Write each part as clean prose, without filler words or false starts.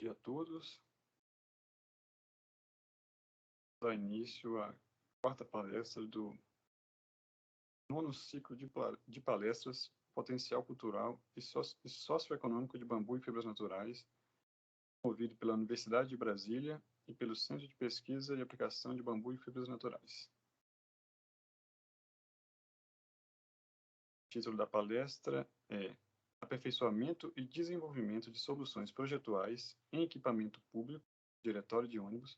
Dia a todos. Dá início à quarta palestra do nono ciclo de palestras Potencial Cultural e Socioeconômico de Bambu e Fibras Naturais, promovido pela Universidade de Brasília e pelo Centro de Pesquisa e Aplicação de Bambu e Fibras Naturais. O título da palestra é Aperfeiçoamento e Desenvolvimento de Soluções Projetuais em Equipamento Público, Diretório de Ônibus,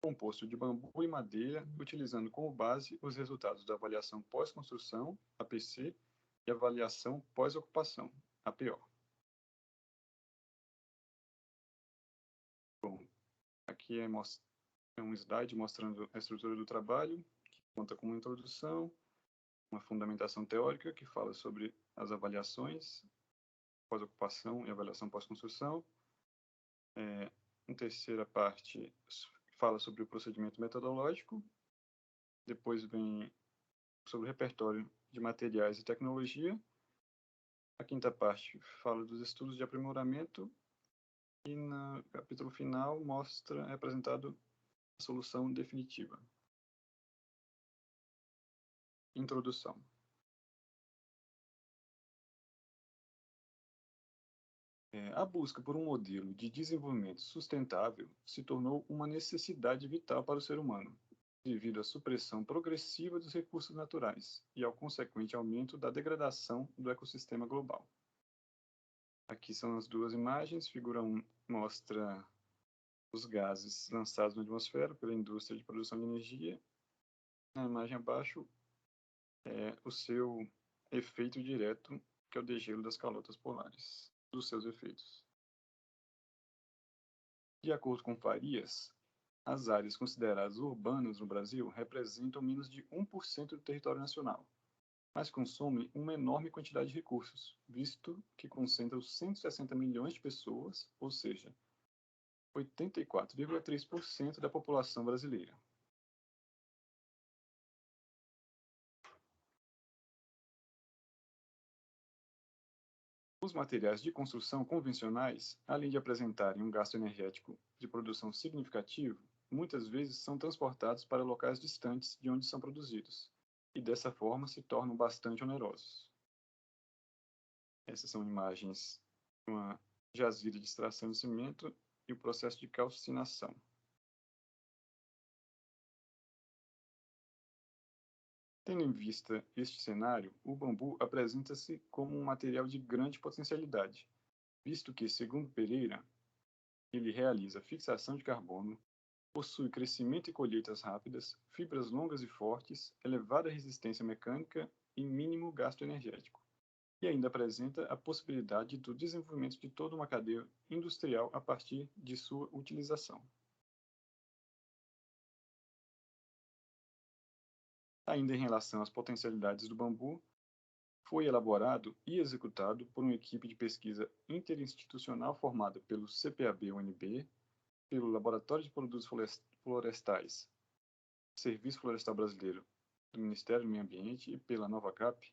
composto de bambu e madeira, utilizando como base os resultados da avaliação pós-construção, APC, e avaliação pós-ocupação, APO. Bom, aqui é um slide mostrando a estrutura do trabalho, que conta com uma introdução, uma fundamentação teórica, que fala sobre as avaliações pós-ocupação e avaliação pós-construção. Em terceira parte, fala sobre o procedimento metodológico. Depois vem sobre o repertório de materiais e tecnologia. A quinta parte fala dos estudos de aprimoramento e no capítulo final é apresentado a solução definitiva. Introdução. A busca por um modelo de desenvolvimento sustentável se tornou uma necessidade vital para o ser humano, devido à supressão progressiva dos recursos naturais e ao consequente aumento da degradação do ecossistema global. Aqui são as duas imagens. Figura 1 mostra os gases lançados na atmosfera pela indústria de produção de energia. Na imagem abaixo é o seu efeito direto, que é o degelo das calotas polares, dos seus efeitos. De acordo com Farias, as áreas consideradas urbanas no Brasil representam menos de 1% do território nacional, mas consomem uma enorme quantidade de recursos, visto que concentram 160 milhões de pessoas, ou seja, 84,3% da população brasileira. Os materiais de construção convencionais, além de apresentarem um gasto energético de produção significativo, muitas vezes são transportados para locais distantes de onde são produzidos, e dessa forma se tornam bastante onerosos. Essas são imagens de uma jazida de extração de cimento e o processo de calcinação. Tendo em vista este cenário, o bambu apresenta-se como um material de grande potencialidade, visto que, segundo Pereira, ele realiza fixação de carbono, possui crescimento e colheitas rápidas, fibras longas e fortes, elevada resistência mecânica e mínimo gasto energético, e ainda apresenta a possibilidade do desenvolvimento de toda uma cadeia industrial a partir de sua utilização. Ainda em relação às potencialidades do bambu, foi elaborado e executado por uma equipe de pesquisa interinstitucional formada pelo CPAB-UNB, pelo Laboratório de Produtos Florestais, Serviço Florestal Brasileiro do Ministério do Meio Ambiente e pela Novacap,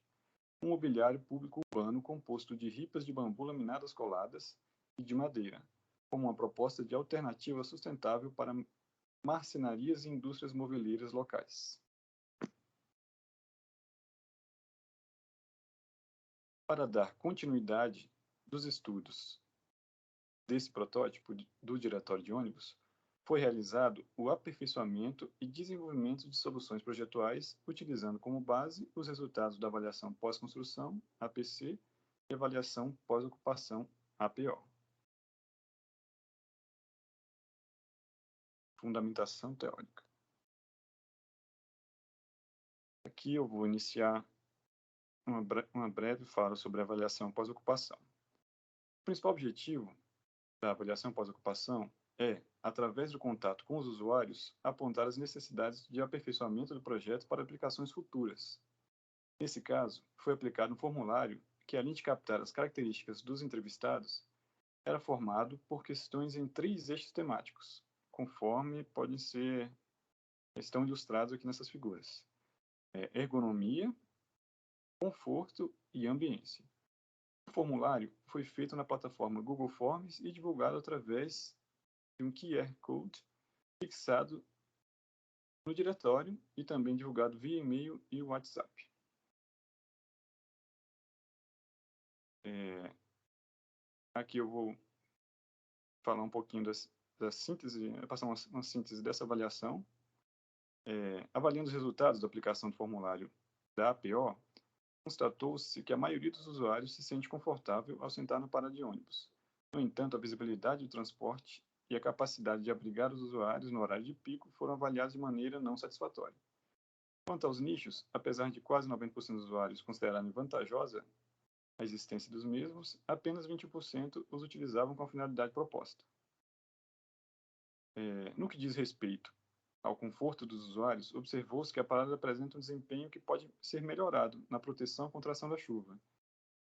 um mobiliário público urbano composto de ripas de bambu laminadas coladas e de madeira, como uma proposta de alternativa sustentável para marcenarias e indústrias moveleiras locais. Para dar continuidade dos estudos desse protótipo do diretório de ônibus, foi realizado o aperfeiçoamento e desenvolvimento de soluções projetuais, utilizando como base os resultados da avaliação pós-construção, APC, e avaliação pós-ocupação, APO. Fundamentação teórica. Aqui eu vou iniciar uma breve fala sobre a avaliação pós-ocupação. O principal objetivo da avaliação pós-ocupação é, através do contato com os usuários, apontar as necessidades de aperfeiçoamento do projeto para aplicações futuras. Nesse caso, foi aplicado um formulário que, além de captar as características dos entrevistados, era formado por questões em 3 eixos temáticos, conforme estão ilustrados aqui nessas figuras. Ergonomia, conforto e ambiência. O formulário foi feito na plataforma Google Forms e divulgado através de um QR Code fixado no diretório e também divulgado via e-mail e WhatsApp. Aqui eu vou falar um pouquinho da síntese, passar uma síntese dessa avaliação. Avaliando os resultados da aplicação do formulário da APO, constatou-se que a maioria dos usuários se sente confortável ao sentar na parada de ônibus. No entanto, a visibilidade do transporte e a capacidade de abrigar os usuários no horário de pico foram avaliados de maneira não satisfatória. Quanto aos nichos, apesar de quase 90% dos usuários considerarem vantajosa a existência dos mesmos, apenas 21% os utilizavam com a finalidade proposta. No que diz respeito ao conforto dos usuários, observou-se que a parada apresenta um desempenho que pode ser melhorado na proteção contra a ação da chuva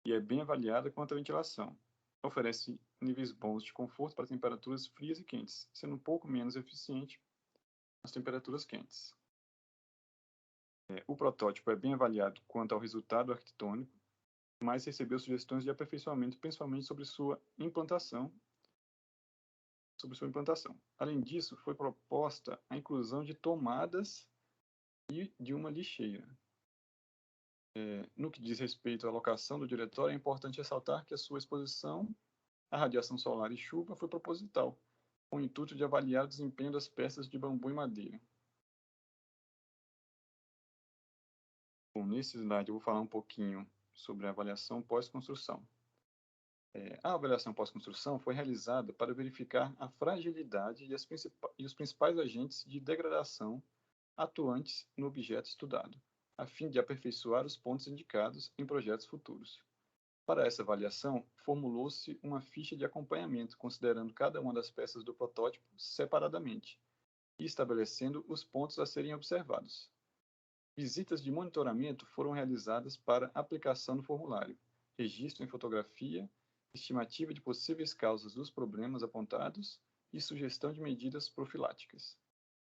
e é bem avaliada quanto à ventilação. Oferece níveis bons de conforto para temperaturas frias e quentes, sendo um pouco menos eficiente nas temperaturas quentes. O protótipo é bem avaliado quanto ao resultado arquitetônico, mas recebeu sugestões de aperfeiçoamento, principalmente sobre sua implantação. Além disso, foi proposta a inclusão de tomadas e de uma lixeira. No que diz respeito à locação do diretório, é importante ressaltar que a sua exposição à radiação solar e chuva foi proposital, com o intuito de avaliar o desempenho das peças de bambu e madeira. Bom, nesse slide eu vou falar um pouquinho sobre a avaliação pós-construção. A avaliação pós-construção foi realizada para verificar a fragilidade e os principais agentes de degradação atuantes no objeto estudado, a fim de aperfeiçoar os pontos indicados em projetos futuros. Para essa avaliação, formulou-se uma ficha de acompanhamento, considerando cada uma das peças do protótipo separadamente e estabelecendo os pontos a serem observados. Visitas de monitoramento foram realizadas para aplicação no formulário, registro em fotografia, estimativa de possíveis causas dos problemas apontados e sugestão de medidas profiláticas.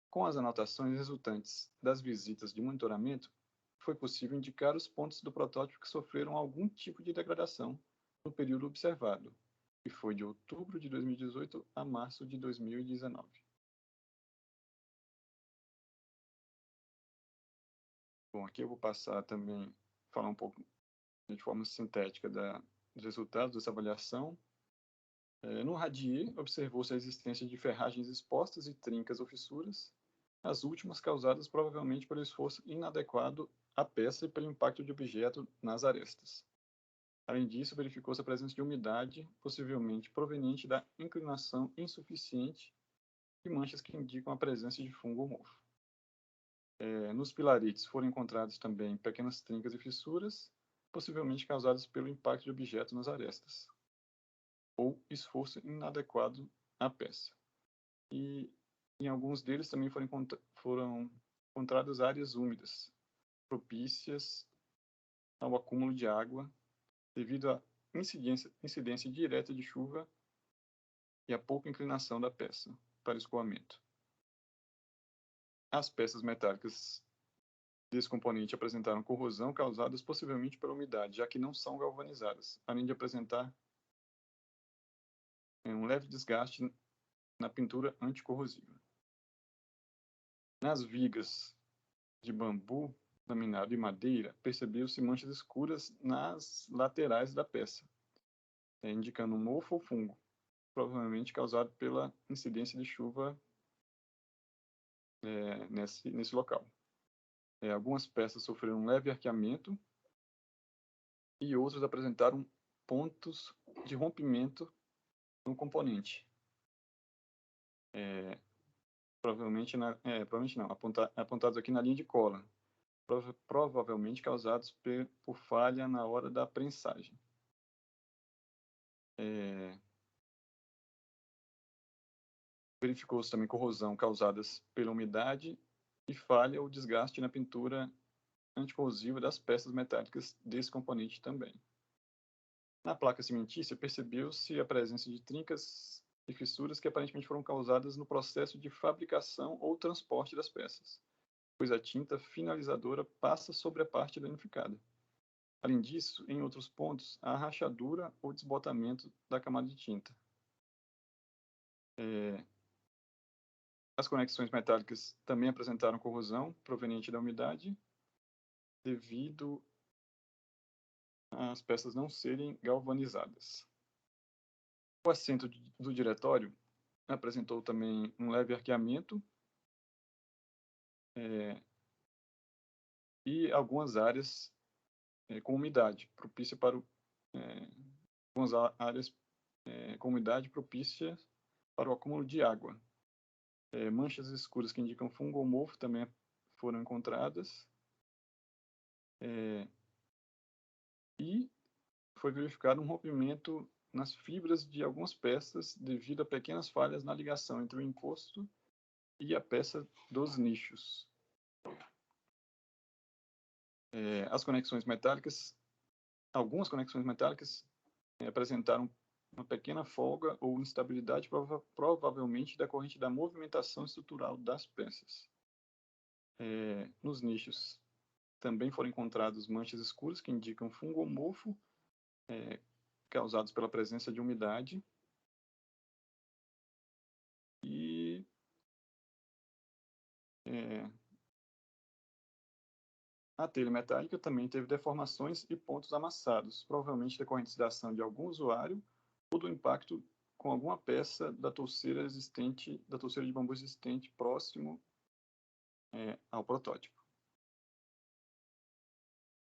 Com as anotações resultantes das visitas de monitoramento, foi possível indicar os pontos do protótipo que sofreram algum tipo de degradação no período observado, que foi de outubro de 2018 a março de 2019. Bom, aqui eu vou passar também, falar um pouco de forma sintética dos resultados dessa avaliação. No radier, observou-se a existência de ferragens expostas e trincas ou fissuras, as últimas causadas provavelmente pelo esforço inadequado à peça e pelo impacto de objeto nas arestas. Além disso, verificou-se a presença de umidade, possivelmente proveniente da inclinação insuficiente e manchas que indicam a presença de fungo ou mofo. Nos pilarites foram encontradas também pequenas trincas e fissuras, possivelmente causadas pelo impacto de objetos nas arestas, ou esforço inadequado à peça. E em alguns deles também foram encontradas áreas úmidas, propícias ao acúmulo de água, devido à incidência direta de chuva e a pouca inclinação da peça para escoamento. As peças metálicas desse componente apresentaram corrosão causadas possivelmente pela umidade, já que não são galvanizadas, além de apresentar um leve desgaste na pintura anticorrosiva. Nas vigas de bambu laminado e madeira, percebeu-se manchas escuras nas laterais da peça, indicando um mofo ou fungo, provavelmente causado pela incidência de chuva nesse local. Algumas peças sofreram um leve arqueamento e outras apresentaram pontos de rompimento no componente. Provavelmente não, apontados aqui na linha de cola, provavelmente causados por falha na hora da prensagem. Verificou-se também corrosão causadas pela umidade e falha ou desgaste na pintura anticorrosiva das peças metálicas desse componente também. Na placa cimentícia, percebeu-se a presença de trincas e fissuras que aparentemente foram causadas no processo de fabricação ou transporte das peças, pois a tinta finalizadora passa sobre a parte danificada. Além disso, em outros pontos, há rachadura ou desbotamento da camada de tinta. As conexões metálicas também apresentaram corrosão proveniente da umidade, devido às peças não serem galvanizadas. O assento do diretório apresentou também um leve arqueamento e algumas áreas com umidade, propícia para algumas áreas com umidade propícia para o acúmulo de água. Manchas escuras que indicam fungo ou mofo também foram encontradas. E foi verificado um rompimento nas fibras de algumas peças devido a pequenas falhas na ligação entre o encosto e a peça dos nichos. As conexões metálicas, algumas conexões metálicas apresentaram uma pequena folga ou instabilidade, provavelmente decorrente da movimentação estrutural das peças. Nos nichos também foram encontrados manchas escuras que indicam fungo ou mofo, causados pela presença de umidade. E a telha metálica também teve deformações e pontos amassados, provavelmente decorrentes da ação de algum usuário ou do impacto com alguma peça da touceira de bambu existente próximo ao protótipo.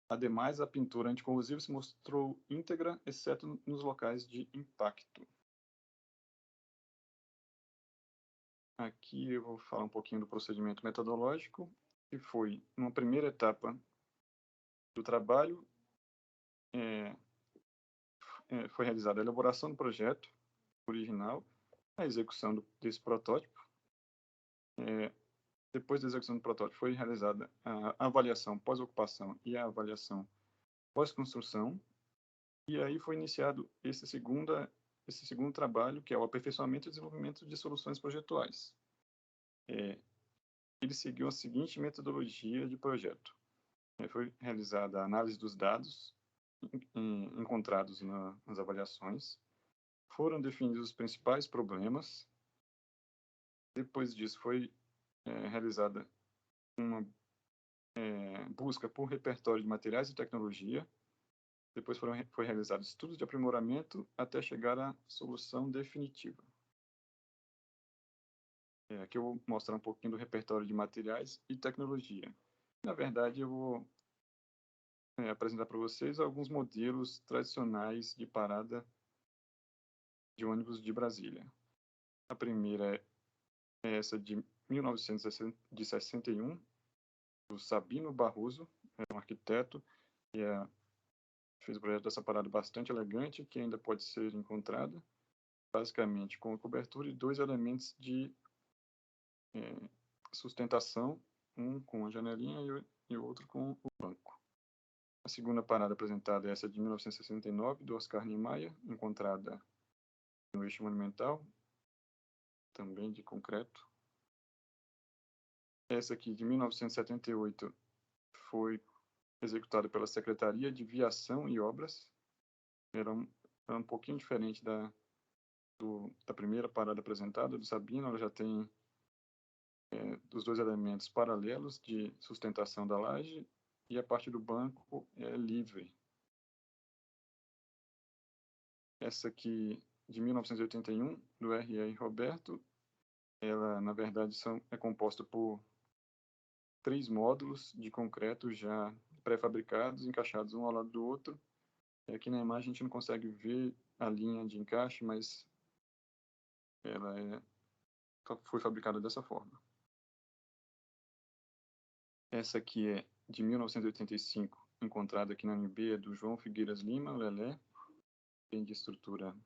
Ademais, a pintura anticorrosiva se mostrou íntegra, exceto nos locais de impacto. Aqui eu vou falar um pouquinho do procedimento metodológico, que foi, numa primeira etapa do trabalho, foi realizada a elaboração do projeto original, a execução desse protótipo. Depois da execução do protótipo, foi realizada a avaliação pós-ocupação e a avaliação pós-construção, e aí foi iniciado esse segundo trabalho, que é o aperfeiçoamento e desenvolvimento de soluções projetuais. Ele seguiu a seguinte metodologia de projeto. Foi realizada a análise dos dados encontrados nas avaliações, foram definidos os principais problemas. Depois disso, foi realizada uma busca por repertório de materiais e tecnologia. Depois foi realizado estudos de aprimoramento até chegar à solução definitiva. Aqui eu vou mostrar um pouquinho do repertório de materiais e tecnologia. Na verdade, eu vou apresentar para vocês alguns modelos tradicionais de parada de ônibus de Brasília. A primeira é essa de 1961, do Sabino Barroso, um arquiteto, que fez o projeto dessa parada bastante elegante, que ainda pode ser encontrada, basicamente com a cobertura e dois elementos de sustentação, um com a janelinha e o outro com o banco. A segunda parada apresentada é essa de 1969, do Oscar Niemeyer, encontrada no eixo monumental, também de concreto. Essa aqui, de 1978, foi executada pela Secretaria de Viação e Obras. Era um pouquinho diferente da primeira parada apresentada, do Sabino. Ela já tem dos dois elementos paralelos de sustentação da laje e a parte do banco é livre. Essa aqui, de 1981, do R.R. Roberto, ela, na verdade, é composta por 3 módulos de concreto já pré-fabricados, encaixados um ao lado do outro. Aqui na imagem a gente não consegue ver a linha de encaixe, mas ela foi fabricada dessa forma. Essa aqui é de 1985, encontrada aqui na UNB, é do João Figueiras Lima, Lelé, tem de estrutura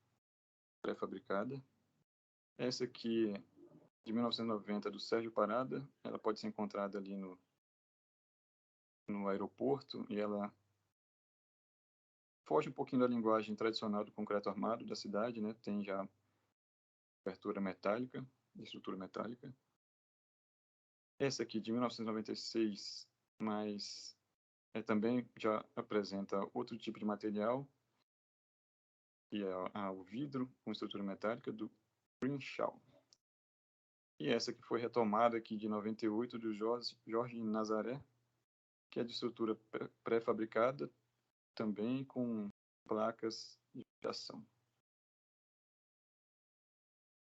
pré-fabricada. Essa aqui é de 1990, do Sérgio Parada, ela pode ser encontrada ali no aeroporto, e ela foge um pouquinho da linguagem tradicional do concreto armado da cidade, né? Tem já abertura metálica, de estrutura metálica. Essa aqui de 1996, mas também já apresenta outro tipo de material, que é o vidro com estrutura metálica do Grinshaw. E essa que foi retomada aqui de 98, do Jorge Nazaré, que é de estrutura pré-fabricada, também com placas de fiação.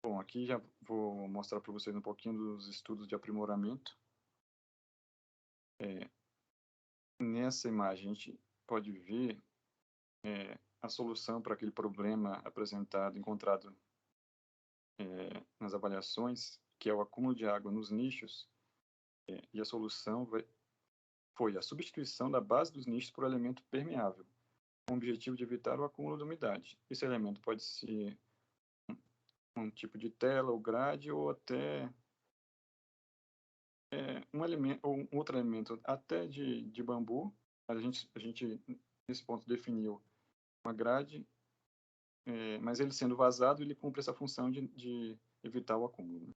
Bom, aqui já vou mostrar para vocês um pouquinho dos estudos de aprimoramento. Nessa imagem, a gente pode ver a solução para aquele problema apresentado, encontrado nas avaliações, que é o acúmulo de água nos nichos, e a solução foi a substituição da base dos nichos por elemento permeável, com o objetivo de evitar o acúmulo de umidade. Esse elemento pode ser um tipo de tela ou grade, ou até um elemento, ou um outro elemento até de bambu. A gente, nesse ponto, definiu uma grade, mas ele sendo vazado, ele cumpre essa função de evitar o acúmulo, né?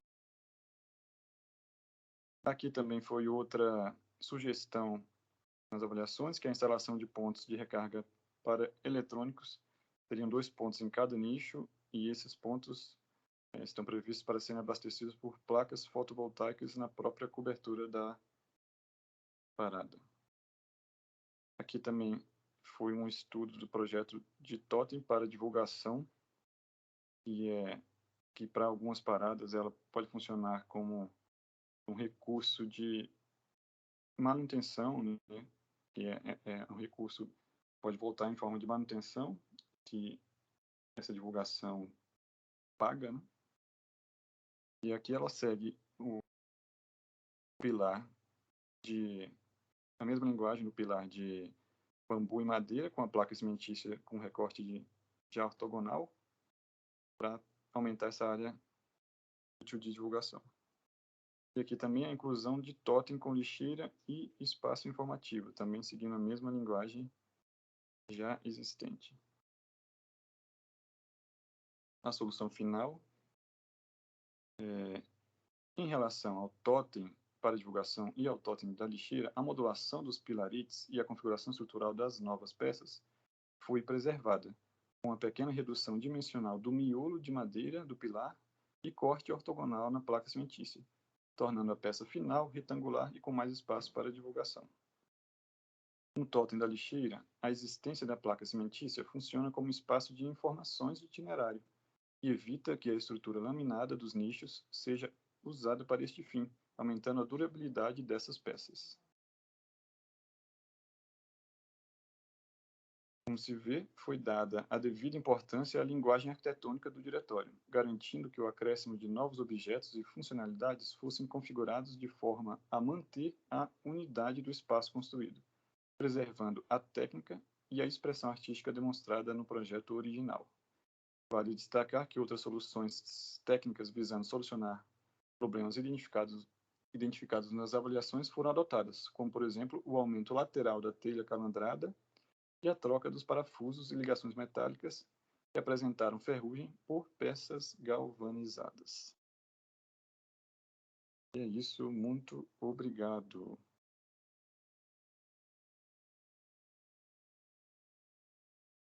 Aqui também foi outra sugestão nas avaliações, que é a instalação de pontos de recarga para eletrônicos. Teriam 2 pontos em cada nicho, e esses pontos estão previstos para serem abastecidos por placas fotovoltaicas na própria cobertura da parada. Aqui também foi um estudo do projeto de totem para divulgação, que para algumas paradas ela pode funcionar como um recurso de manutenção, né? Que é um recurso, pode voltar em forma de manutenção, que essa divulgação paga, né? E aqui ela segue o pilar a mesma linguagem do pilar de bambu e madeira, com a placa cimentícia com recorte de ortogonal, para aumentar essa área útil de divulgação. E aqui também a inclusão de totem com lixeira e espaço informativo, também seguindo a mesma linguagem já existente. A solução final, em relação ao totem para divulgação e ao totem da lixeira, a modulação dos pilarites e a configuração estrutural das novas peças foi preservada, com uma pequena redução dimensional do miolo de madeira do pilar e corte ortogonal na placa cimentícia, tornando a peça final retangular e com mais espaço para divulgação. No totem da lixeira, a existência da placa cimentícia funciona como espaço de informações de itinerário e evita que a estrutura laminada dos nichos seja usada para este fim, aumentando a durabilidade dessas peças. Como se vê, foi dada a devida importância à linguagem arquitetônica do diretório, garantindo que o acréscimo de novos objetos e funcionalidades fossem configurados de forma a manter a unidade do espaço construído, preservando a técnica e a expressão artística demonstrada no projeto original. Vale destacar que outras soluções técnicas visando solucionar problemas identificados nas avaliações foram adotadas, como, por exemplo, o aumento lateral da telha calandrada e a troca dos parafusos e ligações metálicas, que apresentaram ferrugem, por peças galvanizadas. E é isso, muito obrigado.